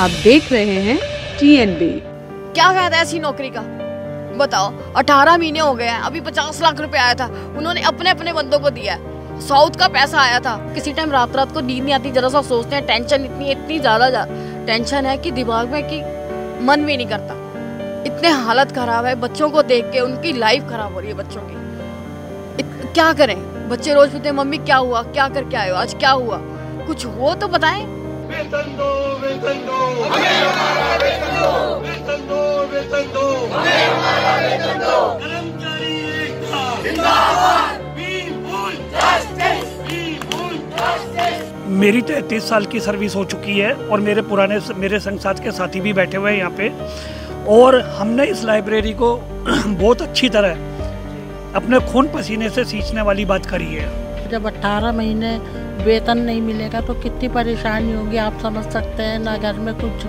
आप देख रहे हैं TNB। क्या फायदा ऐसी नौकरी का? बताओ, 18 महीने हो गए हैं, अभी 50 लाख रुपए आया था, उन्होंने अपने अपने बंदों को दिया है। साउथ का पैसा आया था। किसी टाइम रात रात को नींद नहीं आती, जरा सा सोचते हैं, टेंशन इतनी ज्यादा टेंशन है कि दिमाग में कि मन भी नहीं करता। इतने हालत खराब है, बच्चों को देख के उनकी लाइफ खराब हो रही है बच्चों की। क्या करें? बच्चे रोज पूछते हैं मम्मी क्या हुआ, क्या करके आए हो, आज क्या हुआ, कुछ हो तो बताएं। वेतन दो, वेतन दो, हमें हमारा वेतन दो, वेतन दो, वेतन दो, हमें हमारा वेतन दो, कर्मचारी एकता जिंदाबाद, We want justice, we want justice। मेरी 33 साल की सर्विस हो चुकी है और मेरे संग साथ के साथी भी बैठे हुए हैं यहाँ पे, और हमने इस लाइब्रेरी को बहुत अच्छी तरह अपने खून पसीने से सींचने वाली बात करी है। जब 18 महीने वेतन नहीं मिलेगा तो कितनी परेशानी होगी, आप समझ सकते हैं। ना घर में कुछ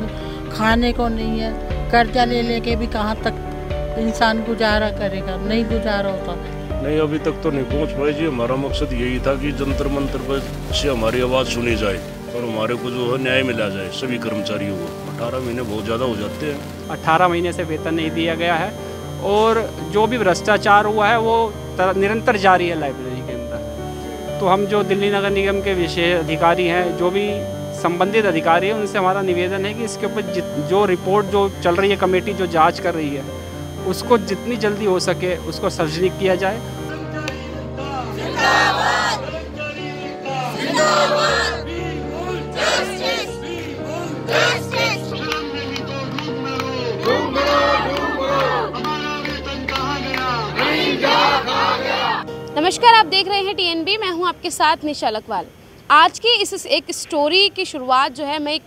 खाने को नहीं है, कर्जा ले लेके भी कहाँ तक इंसान गुजारा करेगा, नहीं गुजारा होता। नहीं, अभी तक तो नहीं पहुंच पाए जी। हमारा मकसद यही था कि जंतर मंतर पर से हमारी आवाज़ सुनी जाए और हमारे को जो है न्याय मिला जाए सभी कर्मचारियों को। 18 महीने बहुत ज़्यादा हो जाते हैं। 18 महीने से वेतन नहीं दिया गया है और जो भी भ्रष्टाचार हुआ है वो निरंतर जारी है लाइब्रेरी के अंदर। तो हम जो दिल्ली नगर निगम के विशेष अधिकारी हैं, जो भी संबंधित अधिकारी हैं, उनसे हमारा निवेदन है कि इसके ऊपर जो रिपोर्ट जो चल रही है, कमेटी जो जांच कर रही है, उसको जितनी जल्दी हो सके उसको सार्वजनिक किया जाए। नमस्कार, आप देख रहे हैं TNB। मैं हूं आपके साथ निशा लकवाल। आज की इस एक स्टोरी की शुरुआत जो है मैं एक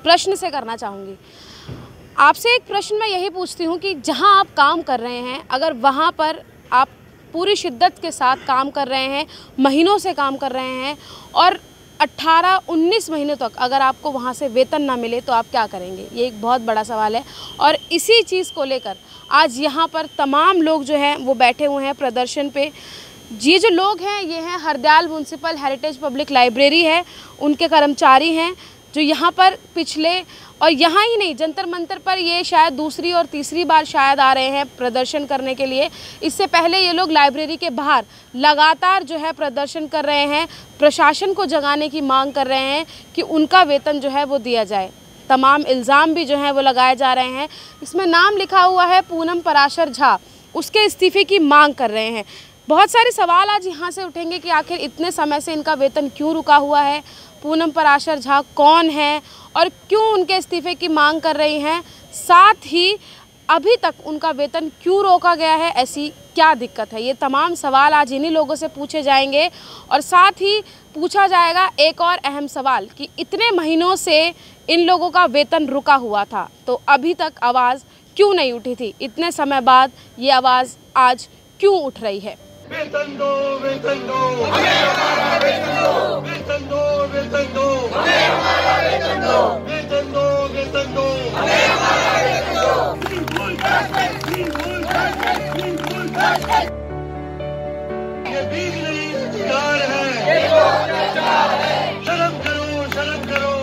प्रश्न से करना चाहूँगी। आपसे एक प्रश्न मैं यही पूछती हूँ कि जहां आप काम कर रहे हैं, अगर वहां पर आप पूरी शिद्दत के साथ काम कर रहे हैं, महीनों से काम कर रहे हैं और 18-19 महीने तक अगर आपको वहाँ से वेतन ना मिले तो आप क्या करेंगे? ये एक बहुत बड़ा सवाल है और इसी चीज़ को लेकर आज यहाँ पर तमाम लोग जो हैं वो बैठे हुए हैं प्रदर्शन पे। ये जो लोग हैं ये हैं Hardayal municipal heritage public library है, उनके कर्मचारी हैं जो यहाँ पर पिछले, और यहाँ ही नहीं, जंतर मंतर पर ये शायद दूसरी और तीसरी बार शायद आ रहे हैं प्रदर्शन करने के लिए। इससे पहले ये लोग लाइब्रेरी के बाहर लगातार जो है प्रदर्शन कर रहे हैं, प्रशासन को जगाने की मांग कर रहे हैं कि उनका वेतन जो है वो दिया जाए। तमाम इल्ज़ाम भी जो हैं वो लगाए जा रहे हैं। इसमें नाम लिखा हुआ है पूनम पराशर झा, उसके इस्तीफे की मांग कर रहे हैं। बहुत सारे सवाल आज यहाँ से उठेंगे कि आखिर इतने समय से इनका वेतन क्यों रुका हुआ है, पूनम पराशर झा कौन है और क्यों उनके इस्तीफे की मांग कर रही हैं, साथ ही अभी तक उनका वेतन क्यों रोका गया है, ऐसी क्या दिक्कत है। ये तमाम सवाल आज इन्हीं लोगों से पूछे जाएंगे और साथ ही पूछा जाएगा एक और अहम सवाल कि इतने महीनों से इन लोगों का वेतन रुका हुआ था तो अभी तक आवाज़ क्यों नहीं उठी थी, इतने समय बाद ये आवाज़ आज क्यों उठ रही है। वेतन दो, वेतन दो, हमें हमारा वेतन दो, वेतन दो, वेतन दो, हमें हमारा वेतन दो, वेतन दो, वेतन दो, हमें हमारा वेतन दो। ये भीख नहीं अधिकार है, ये तो अत्याचार है। शर्म करो, शर्म करो,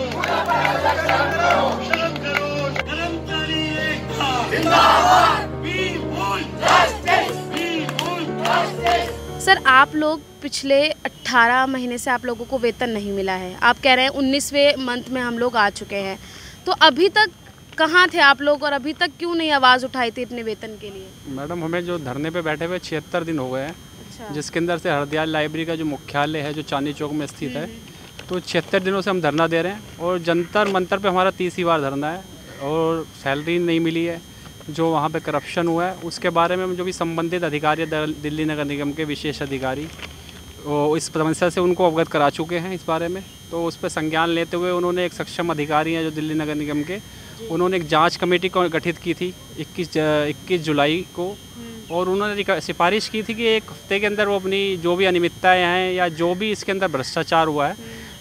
शर्म करो। कर्मचारी एकता जिंदाबाद। We want justice, we want justice। Sir, आप लोग पिछले 18 महीने से आप लोगों को वेतन नहीं मिला है। आप कह रहे हैं 19वें मंथ में हम लोग आ चुके हैं, तो अभी तक कहाँ थे आप लोग और अभी तक क्यों नहीं आवाज़ उठाई थी अपने वेतन के लिए? मैडम, हमें जो धरने पे बैठे हुए 76 दिन हो गए हैं। अच्छा। जिसके अंदर से हरदयाल लाइब्रेरी का जो मुख्यालय है जो चांदनी चौक में स्थित है, तो 76 दिनों से हम धरना दे रहे हैं और जंतर मंतर पे हमारा 30वीं बार धरना है और सैलरी नहीं मिली है। जो वहाँ पे करप्शन हुआ है उसके बारे में जो भी संबंधित अधिकारी है, दिल्ली नगर निगम के विशेष अधिकारी, वो इस समस्या से उनको अवगत करा चुके हैं इस बारे में। तो उस पर संज्ञान लेते हुए उन्होंने एक सक्षम अधिकारी हैं जो दिल्ली नगर निगम के, उन्होंने एक जांच कमेटी को गठित की थी 21 जुलाई को, और उन्होंने सिफारिश की थी कि एक हफ्ते के अंदर वो अपनी जो भी अनियमितताएँ हैं या जो भी इसके अंदर भ्रष्टाचार हुआ है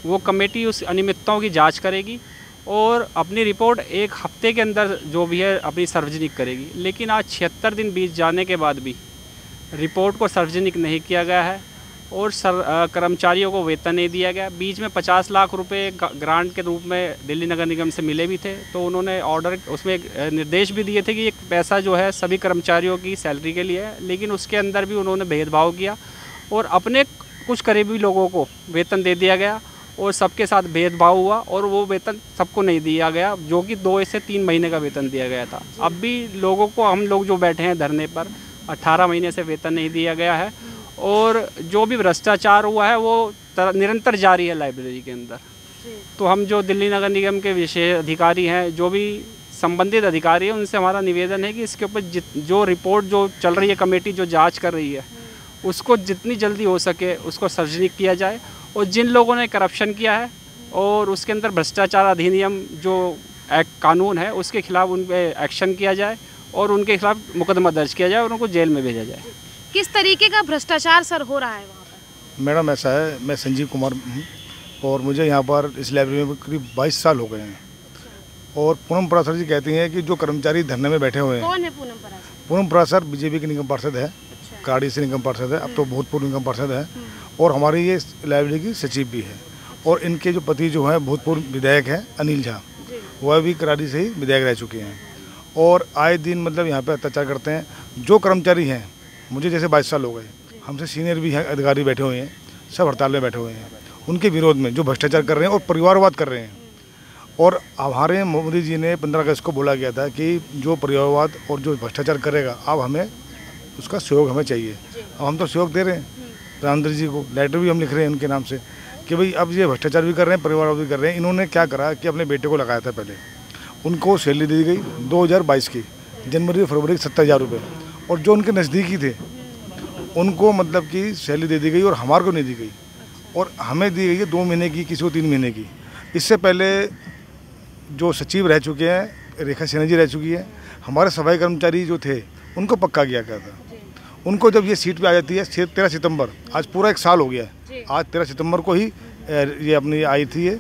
वो कमेटी उस अनियमितताओं की जाँच करेगी और अपनी रिपोर्ट एक हफ्ते के अंदर जो भी है अपनी सार्वजनिक करेगी। लेकिन आज 76 दिन बीत जाने के बाद भी रिपोर्ट को सार्वजनिक नहीं किया गया है और कर्मचारियों को वेतन नहीं दिया गया। बीच में 50 लाख रुपए ग्रांट के रूप में दिल्ली नगर निगम से मिले भी थे, तो उन्होंने ऑर्डर उसमें निर्देश भी दिए थे कि ये पैसा जो है सभी कर्मचारियों की सैलरी के लिए है, लेकिन उसके अंदर भी उन्होंने भेदभाव किया और अपने कुछ करीबी लोगों को वेतन दे दिया गया और सबके साथ भेदभाव हुआ और वो वेतन सबको नहीं दिया गया, जो कि 2 से 3 महीने का वेतन दिया गया था। अब भी लोगों को, हम लोग जो बैठे हैं धरने पर, 18 महीने से वेतन नहीं दिया गया है और जो भी भ्रष्टाचार हुआ है वो निरंतर जारी है लाइब्रेरी के अंदर। तो हम जो दिल्ली नगर निगम के विशेष अधिकारी हैं, जो भी संबंधित अधिकारी हैं, उनसे हमारा निवेदन है कि इसके ऊपर जो रिपोर्ट जो चल रही है, कमेटी जो जांच कर रही है, उसको जितनी जल्दी हो सके उसको सार्वजनिक किया जाए और जिन लोगों ने करप्शन किया है और उसके अंदर भ्रष्टाचार अधिनियम जो कानून है उसके खिलाफ उन पर एक्शन किया जाए और उनके खिलाफ मुकदमा दर्ज किया जाए और उनको जेल में भेजा जाए। किस तरीके का भ्रष्टाचार सर हो रहा है वहाँ पर? मैडम ऐसा है, मैं संजीव कुमार हूँ और मुझे यहाँ पर इस लाइब्रेरी में करीब 22 साल हो गए हैं। और पूनम परासर जी कहती हैं कि जो कर्मचारी धरने में बैठे हुए हैं। कौन है पूनम परासर? पूनम परासर बीजेपी के निगम पार्षद है, काड़ी से निगम पार्षद है, अब तो भूतपूर्व निगम पार्षद है और हमारी ये लाइब्रेरी की सचिव भी है। और इनके जो पति जो हैं भूतपूर्व विधायक हैं अनिल झा, वह भी कराड़ी से ही विधायक रह चुके हैं और आए दिन मतलब यहाँ पे अत्याचार करते हैं। जो कर्मचारी हैं, मुझे जैसे 22 साल हो गए, हमसे सीनियर भी हैं अधिकारी बैठे हुए हैं, सब हड़ताल में बैठे हुए हैं उनके विरोध में, जो भ्रष्टाचार कर रहे हैं और परिवारवाद कर रहे हैं। और हमारे मोदी जी ने 15 अगस्त को बोला गया था कि जो परिवारवाद और जो भ्रष्टाचार करेगा, अब हमें उसका सहयोग हमें चाहिए। अब हम तो सहयोग दे रहे हैं प्रधानमंत्री जी को, लेटर भी हम लिख रहे हैं उनके नाम से कि भाई अब ये भ्रष्टाचार भी कर रहे हैं, परिवारवाद भी कर रहे हैं। इन्होंने क्या करा कि अपने बेटे को लगाया था, पहले उनको सैलरी दी गई 2022 की जनवरी फरवरी 70,000 रुपये, और जो उनके नज़दीकी थे उनको मतलब कि सैलरी दे दी गई और हमारे को नहीं दी गई और हमें दी गई है 2 महीने की, किसी को 3 महीने की। इससे पहले जो सचिव रह चुके हैं रेखा सिन्हा जी रह चुकी है, हमारे सफाई कर्मचारी जो थे उनको पक्का किया गया था। उनको जब ये सीट पे आ जाती है 13 सितंबर, आज पूरा 1 साल हो गया है, आज 13 सितंबर को ही ये अपनी आई थी, ये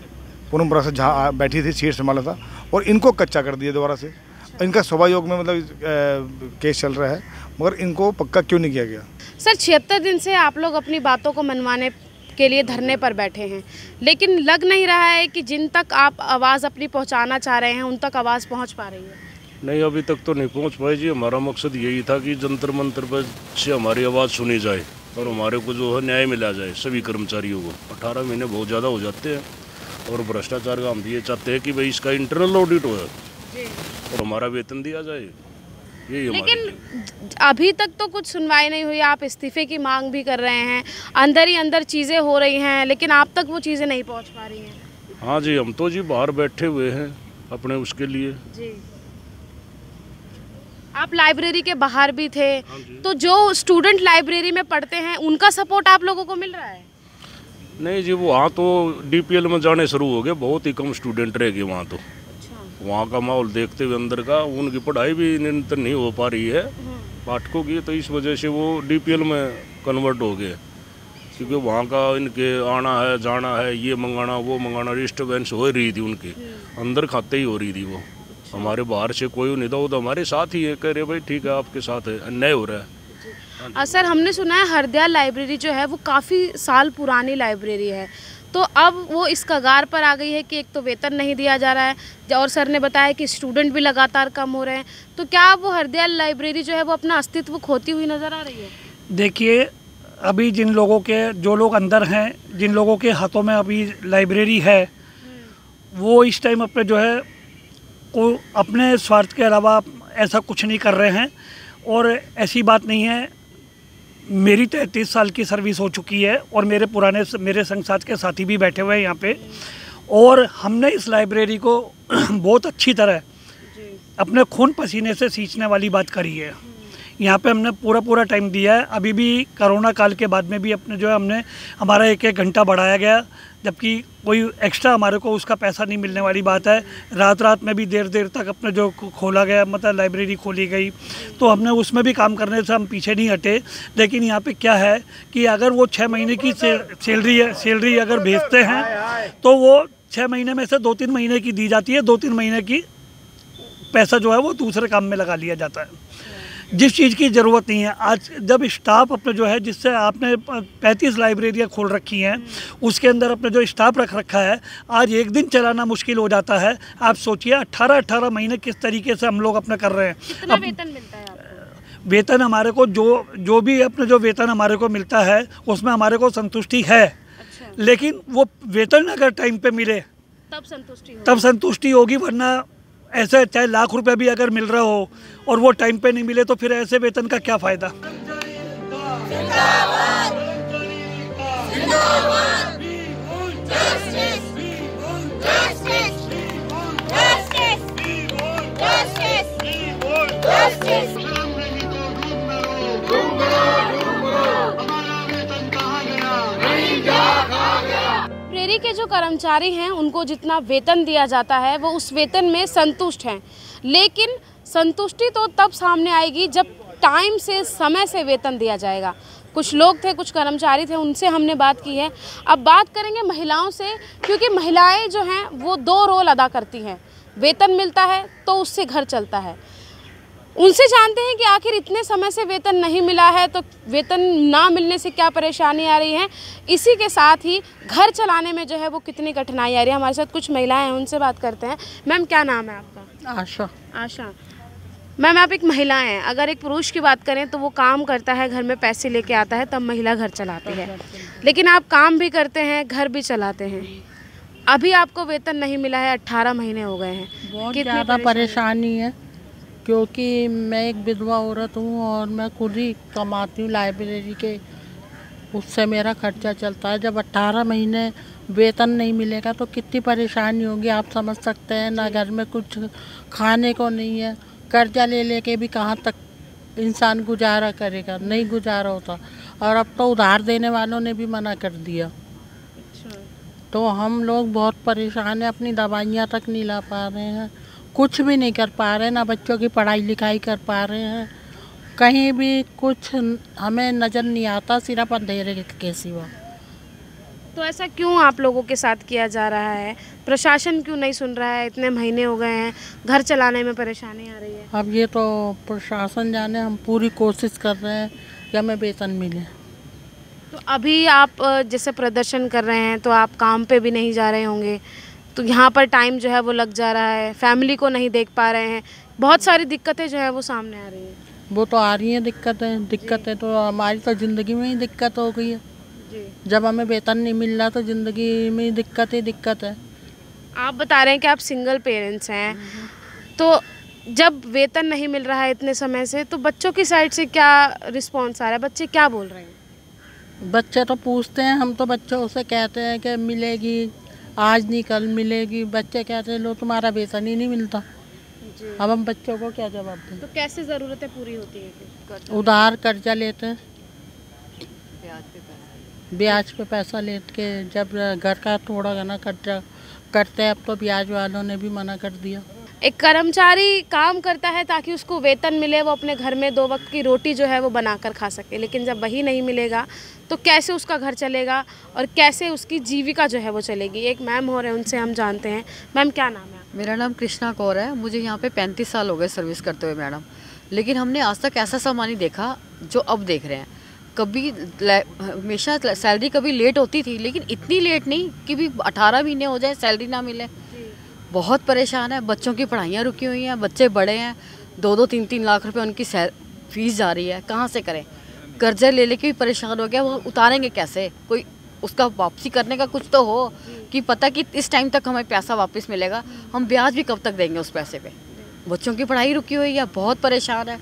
पूनम परासर जहाँ बैठी थी, सीट संभाला था और इनको कच्चा कर दिया दोबारा से। इनका सभायोग में मतलब केस चल रहा है, मगर इनको पक्का क्यों नहीं किया गया? सर 76 दिन से आप लोग अपनी बातों को मनवाने के लिए धरने पर बैठे हैं, लेकिन लग नहीं रहा है कि जिन तक आप आवाज़ अपनी पहुंचाना चाह रहे हैं उन तक आवाज़ पहुंच पा रही है। नहीं, अभी तक तो नहीं पहुंच पाई जी। हमारा मकसद यही था कि जंतर मंतर पर से हमारी आवाज़ सुनी जाए और हमारे को जो है न्याय मिला जाए सभी कर्मचारियों को। 18 महीने बहुत ज़्यादा हो जाते हैं और भ्रष्टाचार का हम ये चाहते हैं कि भाई इसका इंटरनल ऑडिट हो और हमारा वेतन दिया जाए, यही। लेकिन अभी तक तो कुछ सुनवाई नहीं हुई, आप इस्तीफे की मांग भी कर रहे हैं, अंदर ही अंदर चीज़ें हो रही हैं, लेकिन आप तक वो चीज़ें नहीं पहुंच पा रही हैं। हाँ जी, हम तो जी बाहर बैठे हुए हैं अपने उसके लिए जी। आप लाइब्रेरी के बाहर भी थे, तो जो स्टूडेंट लाइब्रेरी में पढ़ते हैं उनका सपोर्ट आप लोगों को मिल रहा है? नहीं जी, वो वहाँ तो DPL में जाने शुरू हो गए, बहुत ही कम स्टूडेंट रह गए वहाँ तो। वहाँ का माहौल देखते हुए अंदर का, उनकी पढ़ाई भी निरंतर नहीं हो पा रही है पाठकों की, तो इस वजह से वो DPL में कन्वर्ट हो गए, क्योंकि वहाँ का इनके आना है जाना है, ये मंगाना वो मंगाना, डिस्टर्बेंस हो रही थी उनके अंदर खाते ही हो रही थी। वो हमारे बाहर से कोई नहीं था, वो तो हमारे साथ ही है, कह रहे भाई ठीक है आपके साथ है, अन्याय हो रहा है। सर हमने सुना है हरदयाल लाइब्रेरी जो है वो काफ़ी साल पुरानी लाइब्रेरी है, तो अब वो इस कगार पर आ गई है कि एक तो वेतन नहीं दिया जा रहा है और सर ने बताया कि स्टूडेंट भी लगातार कम हो रहे हैं, तो क्या वो हरदयाल लाइब्रेरी जो है वो अपना अस्तित्व खोती हुई नज़र आ रही है? देखिए, अभी जिन लोगों के, जो लोग अंदर हैं, जिन लोगों के हाथों में अभी लाइब्रेरी है, वो इस टाइम अपने जो है को अपने स्वार्थ के अलावा ऐसा कुछ नहीं कर रहे हैं। और ऐसी बात नहीं है, मेरी 33 साल की सर्विस हो चुकी है और मेरे संग साथ के साथी भी बैठे हुए हैं यहाँ पे, और हमने इस लाइब्रेरी को बहुत अच्छी तरह अपने खून पसीने से सींचने वाली बात करी है। यहाँ पे हमने पूरा टाइम दिया है। अभी भी कोरोना काल के बाद में भी अपने जो है हमारा 1-1 घंटा बढ़ाया गया, जबकि कोई एक्स्ट्रा हमारे को उसका पैसा नहीं मिलने वाली बात है। रात में भी देर तक अपने जो खोला गया, मतलब लाइब्रेरी खोली गई, तो हमने उसमें भी काम करने से हम पीछे नहीं हटे। लेकिन यहाँ पे क्या है कि अगर वो 6 महीने की सैलरी अगर भेजते हैं तो वो 6 महीने में से 2-3 महीने की दी जाती है, 2-3 महीने की पैसा जो है वो दूसरे काम में लगा लिया जाता है। जिस चीज़ की ज़रूरत नहीं है। आज जब स्टाफ अपने जो है, जिससे आपने 35 लाइब्रेरियाँ खोल रखी हैं, उसके अंदर अपने जो स्टाफ रख रखा है, आज एक दिन चलाना मुश्किल हो जाता है। आप सोचिए 18 महीने किस तरीके से हम लोग अपना कर रहे हैं। कितना वेतन मिलता है आपको? वेतन हमारे को जो भी अपने जो वेतन हमारे को मिलता है उसमें हमारे को संतुष्टि है। अच्छा। लेकिन वो वेतन अगर टाइम पे मिले तब संतुष्टि होगी, वरना ऐसे चाहे लाख रुपए भी अगर मिल रहा हो और वो टाइम पे नहीं मिले तो फिर ऐसे वेतन का क्या फ़ायदा। लाइब्रेरी के जो कर्मचारी हैं उनको जितना वेतन दिया जाता है वो उस वेतन में संतुष्ट हैं, लेकिन संतुष्टि तो तब सामने आएगी जब टाइम से, समय से वेतन दिया जाएगा। कुछ लोग थे, कुछ कर्मचारी थे, उनसे हमने बात की है। अब बात करेंगे महिलाओं से, क्योंकि महिलाएं जो हैं वो 2 रोल अदा करती हैं। वेतन मिलता है तो उससे घर चलता है। उनसे जानते हैं कि आखिर इतने समय से वेतन नहीं मिला है तो वेतन ना मिलने से क्या परेशानी आ रही है, इसी के साथ ही घर चलाने में जो है वो कितनी कठिनाई आ रही है। हमारे साथ कुछ महिलाएं हैं, उनसे बात करते हैं। मैम, क्या नाम है आपका? आशा। आशा मैम, आप एक महिला हैं। अगर एक पुरुष की बात करें तो वो काम करता है, घर में पैसे लेके आता है, तब महिला घर चलाती है, लेकिन आप काम भी करते हैं, घर भी चलाते हैं। अभी आपको वेतन नहीं मिला है, 18 महीने हो गए हैं। बहुत ज़्यादा परेशानी है, क्योंकि मैं एक विधवा औरत हूँ और मैं खुद ही कमाती हूँ लाइब्रेरी के, उससे मेरा खर्चा चलता है। जब 18 महीने वेतन नहीं मिलेगा तो कितनी परेशानी होगी, आप समझ सकते हैं ना। घर में कुछ खाने को नहीं है, कर्जा ले लेके भी कहाँ तक इंसान गुजारा करेगा, नहीं गुजारा होता। और अब तो उधार देने वालों ने भी मना कर दिया। तो हम लोग बहुत परेशान हैं, अपनी दवाइयाँ तक नहीं ला पा रहे हैं, कुछ भी नहीं कर पा रहे हैं, ना बच्चों की पढ़ाई लिखाई कर पा रहे हैं, कहीं भी कुछ हमें नज़र नहीं आता, सिर्फ अंधेरे के सिवा। तो ऐसा क्यों आप लोगों के साथ किया जा रहा है? प्रशासन क्यों नहीं सुन रहा है? इतने महीने हो गए हैं, घर चलाने में परेशानी आ रही है। अब ये तो प्रशासन जाने, हम पूरी कोशिश कर रहे हैं कि हमें वेतन मिले। तो अभी आप जैसे प्रदर्शन कर रहे हैं तो आप काम पे भी नहीं जा रहे होंगे, तो यहाँ पर टाइम जो है वो लग जा रहा है, फैमिली को नहीं देख पा रहे हैं, बहुत सारी दिक्कतें जो है वो सामने आ रही हैं। वो तो आ रही हैं दिक्कतें तो हमारी तो ज़िंदगी में ही दिक्कत हो गई है जी। जब हमें वेतन नहीं मिल रहा तो ज़िंदगी में दिक्कत है। आप बता रहे हैं कि आप सिंगल पेरेंट्स हैं, तो जब वेतन नहीं मिल रहा है इतने समय से, तो बच्चों की साइड से क्या रिस्पॉन्स आ रहा है? बच्चे क्या बोल रहे हैं? बच्चे तो पूछते हैं, हम तो बच्चों से कहते हैं कि मिलेगी, आज नहीं कल मिलेगी। बच्चे कहते हैं लो तुम्हारा वेतन ही नहीं मिलता। अब हम बच्चों को क्या जवाब दें? तो कैसे ज़रूरतें पूरी होती है? उधार कर्जा लेते हैं, ब्याज पे पैसा लेके जब घर का थोड़ा घना कर्जा करते हैं। अब तो ब्याज वालों ने भी मना कर दिया। एक कर्मचारी काम करता है ताकि उसको वेतन मिले, वो अपने घर में 2 वक्त की रोटी जो है वो बनाकर खा सके, लेकिन जब वही नहीं मिलेगा तो कैसे उसका घर चलेगा और कैसे उसकी जीविका जो है वो चलेगी। एक मैम हो रहे हैं, उनसे हम जानते हैं। मैम, क्या नाम है? मेरा नाम कृष्णा कौर है। मुझे यहाँ पे 35 साल हो गए सर्विस करते हुए मैडम, लेकिन हमने आज तक ऐसा सामान नहीं देखा जो अब देख रहे हैं। कभी हमेशा सैलरी कभी लेट होती थी, लेकिन इतनी लेट नहीं कि भी 18 महीने हो जाए सैलरी ना मिले। बहुत परेशान है, बच्चों की पढ़ाइयाँ रुकी हुई हैं, बच्चे बड़े हैं, 2-2, 3-3 लाख रुपए उनकी फीस जा रही है, कहाँ से करें? कर्जे ले लेके भी परेशान हो गया, वो उतारेंगे कैसे? कोई उसका वापसी करने का कुछ तो हो कि पता कि इस टाइम तक हमें पैसा वापस मिलेगा, हम ब्याज भी कब तक देंगे उस पैसे पे? बच्चों की पढ़ाई रुकी हुई है, बहुत परेशान है।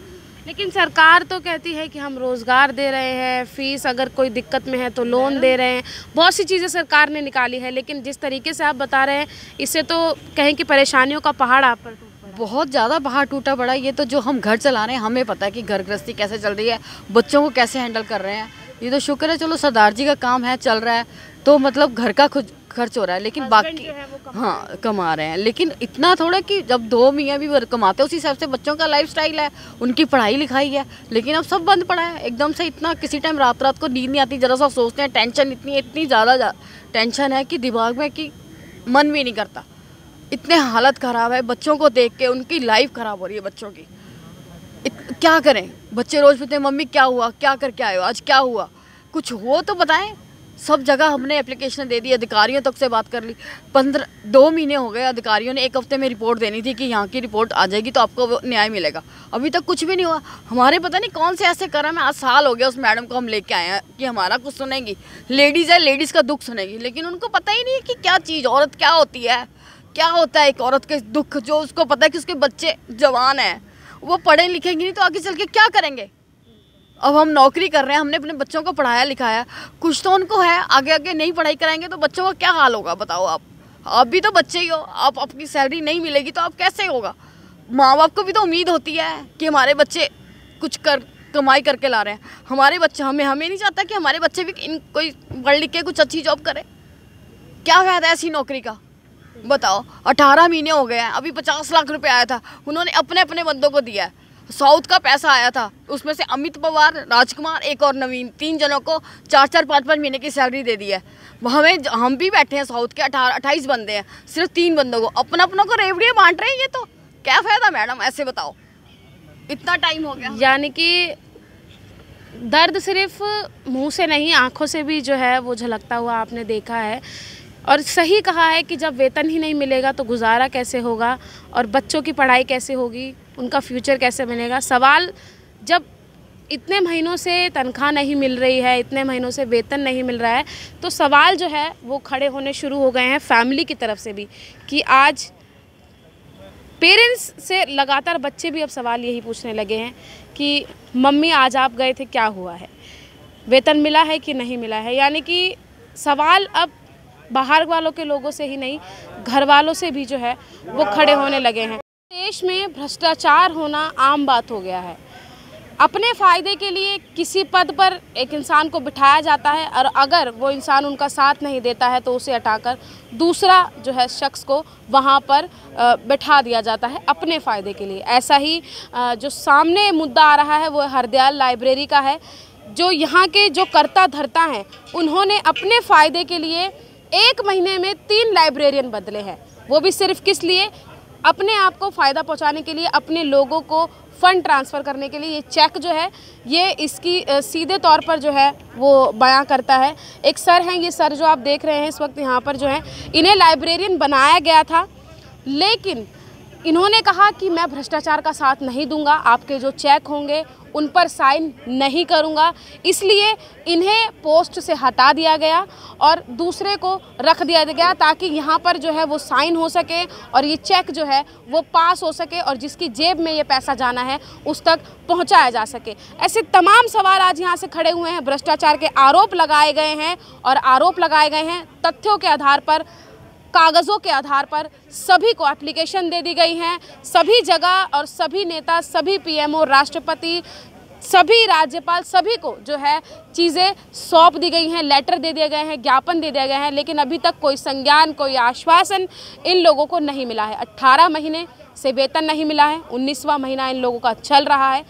लेकिन सरकार तो कहती है कि हम रोज़गार दे रहे हैं, फीस अगर कोई दिक्कत में है तो लोन दे रहे हैं, बहुत सी चीज़ें सरकार ने निकाली है, लेकिन जिस तरीके से आप बता रहे हैं इससे तो कहें कि परेशानियों का पहाड़ आप पर बहुत ज़्यादा पहाड़ टूटा पड़ा है। ये तो जो हम घर चला रहे हैं, हमें पता है कि घर गृहस्थी कैसे चल रही है, बच्चों को कैसे हैंडल कर रहे हैं। ये तो शुक्र है चलो सरदार जी का काम है, चल रहा है, तो मतलब घर का खुद खर्च हो रहा है, लेकिन बाकी हाँ कमा रहे हैं, लेकिन इतना थोड़ा कि जब 2 मियाँ भी कमाते हैं उसी हिसाब से बच्चों का लाइफस्टाइल है, उनकी पढ़ाई लिखाई है, लेकिन अब सब बंद पड़ा है एकदम से। इतना किसी टाइम रात को नींद नहीं आती, जरा सा सोचते हैं, टेंशन इतनी ज़्यादा टेंशन है कि दिमाग में कि मन भी नहीं करता। इतने हालत ख़राब है, बच्चों को देख के उनकी लाइफ ख़राब हो रही है बच्चों की। क्या करें? बच्चे रोज पूछते हैं मम्मी क्या हुआ, क्या करके आए हो, आज क्या हुआ, कुछ हो तो बताएं। सब जगह हमने एप्लीकेशन दे दी, अधिकारियों तक से बात कर ली। 2 महीने हो गए, अधिकारियों ने 1 हफ्ते में रिपोर्ट देनी थी कि यहाँ की रिपोर्ट आ जाएगी तो आपको न्याय मिलेगा। अभी तक कुछ भी नहीं हुआ। हमारे पता नहीं कौन से ऐसे कर्म है, आज साल हो गया उस मैडम को हम लेके आए हैं कि हमारा कुछ सुनेगी। लेडीज़ है, लेडीज़ का दुख सुनेगी, लेकिन उनको पता ही नहीं है कि क्या चीज़ औरत क्या होती है, क्या होता है एक औरत के दुख। जो उसको पता है कि उसके बच्चे जवान हैं, वो पढ़े लिखेंगे नहीं तो आगे चल के क्या करेंगे। अब हम नौकरी कर रहे हैं, हमने अपने बच्चों को पढ़ाया लिखाया, कुछ तो उनको है, आगे आगे नहीं पढ़ाई कराएंगे तो बच्चों का क्या हाल होगा बताओ। आप भी तो बच्चे ही हो, आप अपनी सैलरी नहीं मिलेगी तो आप कैसे होगा। माँ बाप को भी तो उम्मीद होती है कि हमारे बच्चे कुछ कमाई करके ला रहे हैं। हमारे बच्चे हमें नहीं चाहता कि हमारे बच्चे भी कोई पढ़ लिख के कुछ अच्छी जॉब करे। क्या फायदा ऐसी नौकरी का बताओ। 18 महीने हो गए हैं, अभी 50 लाख रुपए आया था, उन्होंने अपने अपने बंदों को दिया है। साउथ का पैसा आया था, उसमें से अमित पवार, राजकुमार, एक और नवीन, 3 जनों को 4-4, 5-5 महीने की सैलरी दे दी है। हम भी बैठे हैं साउथ के 28 बंदे हैं, सिर्फ 3 बंदों को अपनों को रेवड़ियाँ बांट रहे हैं। ये तो क्या फायदा मैडम, ऐसे बताओ। इतना टाइम हो गया। यानी कि दर्द सिर्फ मुंह से नहीं, आंखों से भी जो है वो झलकता हुआ आपने देखा है। और सही कहा है कि जब वेतन ही नहीं मिलेगा तो गुजारा कैसे होगा, और बच्चों की पढ़ाई कैसे होगी, उनका फ्यूचर कैसे बनेगा। सवाल, जब इतने महीनों से तनख्वाह नहीं मिल रही है, इतने महीनों से वेतन नहीं मिल रहा है, तो सवाल जो है वो खड़े होने शुरू हो गए हैं फैमिली की तरफ से भी, कि आज पेरेंट्स से लगातार बच्चे भी अब सवाल यही पूछने लगे हैं कि मम्मी आज आप गए थे, क्या हुआ है, वेतन मिला है कि नहीं मिला है। यानी कि सवाल अब बाहर वालों के लोगों से ही नहीं, घर वालों से भी जो है वो खड़े होने लगे हैं। देश में भ्रष्टाचार होना आम बात हो गया है। अपने फ़ायदे के लिए किसी पद पर एक इंसान को बिठाया जाता है, और अगर वो इंसान उनका साथ नहीं देता है तो उसे हटाकर दूसरा जो है शख्स को वहाँ पर बिठा दिया जाता है अपने फ़ायदे के लिए। ऐसा ही जो सामने मुद्दा आ रहा है वो हरदयाल लाइब्रेरी का है। जो यहाँ के जो कर्ता धर्ता हैं, उन्होंने अपने फ़ायदे के लिए 1 महीने में 3 लाइब्रेरियन बदले हैं। वो भी सिर्फ किस लिए? अपने आप को फ़ायदा पहुंचाने के लिए, अपने लोगों को फ़ंड ट्रांसफ़र करने के लिए। ये चेक जो है ये इसकी सीधे तौर पर जो है वो बयां करता है। एक सर हैं, ये सर जो आप देख रहे हैं इस वक्त यहाँ पर जो है, इन्हें लाइब्रेरियन बनाया गया था, लेकिन इन्होंने कहा कि मैं भ्रष्टाचार का साथ नहीं दूंगा, आपके जो चेक होंगे उन पर साइन नहीं करूंगा, इसलिए इन्हें पोस्ट से हटा दिया गया और दूसरे को रख दिया गया, ताकि यहाँ पर जो है वो साइन हो सके और ये चेक जो है वो पास हो सके और जिसकी जेब में ये पैसा जाना है उस तक पहुँचाया जा सके। ऐसे तमाम सवाल आज यहाँ से खड़े हुए हैं। भ्रष्टाचार के आरोप लगाए गए हैं, और आरोप लगाए गए हैं तथ्यों के आधार पर, कागज़ों के आधार पर। सभी को एप्लीकेशन दे दी गई हैं, सभी जगह, और सभी नेता, सभी पीएमओ, राष्ट्रपति, सभी राज्यपाल, सभी को जो है चीज़ें सौंप दी गई हैं, लेटर दे दिए गए हैं, ज्ञापन दे दिए गए हैं, लेकिन अभी तक कोई संज्ञान, कोई आश्वासन इन लोगों को नहीं मिला है। 18 महीने से वेतन नहीं मिला है, 19वां महीना इन लोगों का चल रहा है।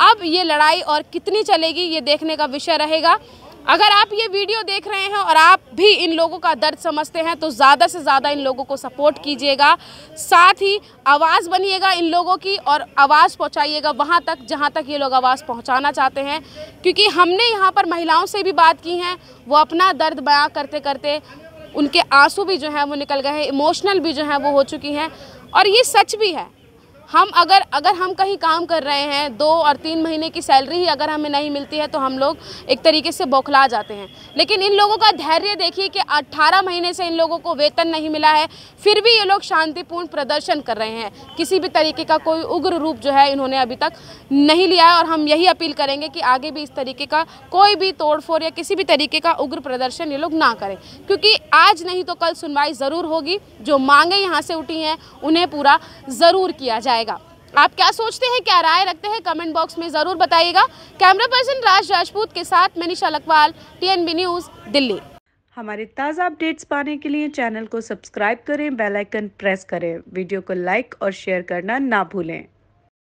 अब ये लड़ाई और कितनी चलेगी ये देखने का विषय रहेगा। अगर आप ये वीडियो देख रहे हैं और आप भी इन लोगों का दर्द समझते हैं तो ज़्यादा से ज़्यादा इन लोगों को सपोर्ट कीजिएगा, साथ ही आवाज़ बनिएगा इन लोगों की और आवाज़ पहुंचाइएगा वहां तक जहां तक ये लोग आवाज़ पहुंचाना चाहते हैं। क्योंकि हमने यहां पर महिलाओं से भी बात की हैं, वो अपना दर्द बयां करते करते उनके आंसू भी जो हैं वो निकल गए हैं, इमोशनल भी जो हैं वो हो चुकी हैं। और ये सच भी है, हम अगर हम कहीं काम कर रहे हैं, 2 और 3 महीने की सैलरी ही अगर हमें नहीं मिलती है तो हम लोग एक तरीके से बौखला जाते हैं। लेकिन इन लोगों का धैर्य देखिए कि 18 महीने से इन लोगों को वेतन नहीं मिला है, फिर भी ये लोग शांतिपूर्ण प्रदर्शन कर रहे हैं। किसी भी तरीके का कोई उग्र रूप जो है इन्होंने अभी तक नहीं लिया है, और हम यही अपील करेंगे कि आगे भी इस तरीके का कोई भी तोड़फोड़ या किसी भी तरीके का उग्र प्रदर्शन ये लोग ना करें, क्योंकि आज नहीं तो कल सुनवाई ज़रूर होगी। जो मांगे यहाँ से उठी हैं उन्हें पूरा ज़रूर किया जाएगा। आप क्या सोचते हैं, क्या राय रखते हैं, कमेंट बॉक्स में ज़रूर बताइएगा। कैमरा पर्सन राज राजपूत के साथ मैं निशा लखवाल, TNB न्यूज़, दिल्ली। हमारे ताज़ा अपडेट्स पाने के लिए चैनल को सब्सक्राइब करें, बेल आइकन प्रेस करें, वीडियो को लाइक और शेयर करना ना भूलें।